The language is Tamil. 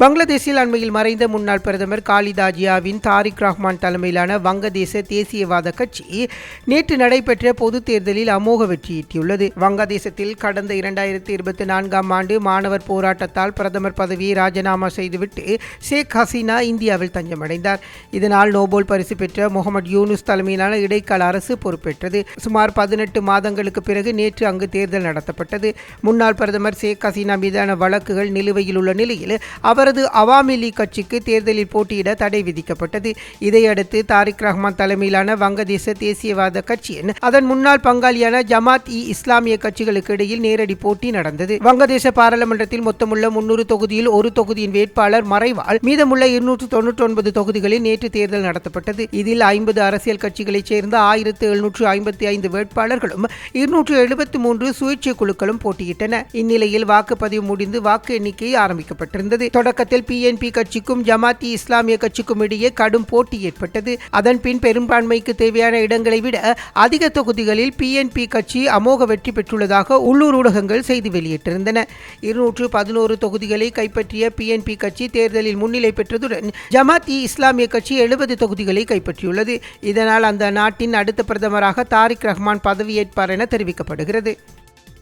பங்களாதேஷில் அண்மையில் மறைந்த முன்னாள் பிரதமர் காலிதா ஜியாவின் தாரிக் ரஹ்மான் தலைமையிலான வங்கதேச தேசியவாத கட்சி நேற்று நடைபெற்ற பொதுத் தேர்தலில் அமோக வெற்றியீட்டியுள்ளது. வங்கதேசத்தில் கடந்த 2024ஆம் ஆண்டு மாணவர் போராட்டத்தால் பிரதமர் பதவியை ராஜினாமா செய்துவிட்டு ஷேக் ஹசீனா இந்தியாவில் தஞ்சமடைந்தார். இதனால் நோபல் பரிசு பெற்ற முகமது யூனுஸ் தலைமையிலான இடைக்கால அரசு பொறுப்பேற்றது. சுமார் 18 மாதங்களுக்கு பிறகு நேற்று அங்கு தேர்தல் நடத்தப்பட்டது. முன்னாள் பிரதமர் ஷேக் ஹசீனா மீதான வழக்குகள் நிலுவையில் உள்ள நிலையில் அவரது அவாமி லீக் கட்சிக்கு தேர்தலில் போட்டியிட தடை விதிக்கப்பட்டது. இதையடுத்து தாரிக் ரஹ்மான் தலைமையிலான வங்கதேச தேசியவாத கட்சியின் அதன் முன்னாள் பங்காளியான ஜமாத்-இ-இஸ்லாமிய கட்சிகளுக்கு இடையில் நேரடி போட்டி நடந்தது. வங்கதேச பாராளுமன்றத்தில் மொத்தமுள்ள 300 தொகுதியில் ஒரு தொகுதியின் வேட்பாளர் மறைவால் மீதமுள்ள 299 தொகுதிகளில் நேற்று தேர்தல் நடத்தப்பட்டது. இதில் 50 அரசியல் கட்சிகளைச் சேர்ந்த 1755 வேட்பாளர்களும் 273 சுயேட்சை குழுக்களும் போட்டியிட்டன. இந்நிலையில் வாக்குப்பதிவு முடிந்து வாக்கு எண்ணிக்கை ஆரம்பிக்கப்பட்டிருந்தது. தொடக்கத்தில் PNP கட்சிக்கும் ஜமாத்-இ-இஸ்லாமிய கட்சிக்கும் இடையே கடும் போட்டி ஏற்பட்டது. அதன்பின் பெரும்பான்மைக்கு தேவையான இடங்களை விட அதிக தொகுதிகளில் PNP கட்சி அமோக வெற்றி பெற்றுள்ளதாக உள்ளூர் ஊடகங்கள் செய்தி வெளியிட்டிருந்தன. 211 தொகுதிகளை கைப்பற்றிய PNP கட்சி தேர்தலில் முன்னிலை பெற்றதுடன் ஜமாத்-இ-இஸ்லாமிய கட்சி 70 தொகுதிகளை கைப்பற்றியுள்ளது. இதனால் அந்த நாட்டின் அடுத்த பிரதமராக தாரிக் ரஹ்மான் பதவியேற்பார் என தெரிவிக்கப்படுகிறது.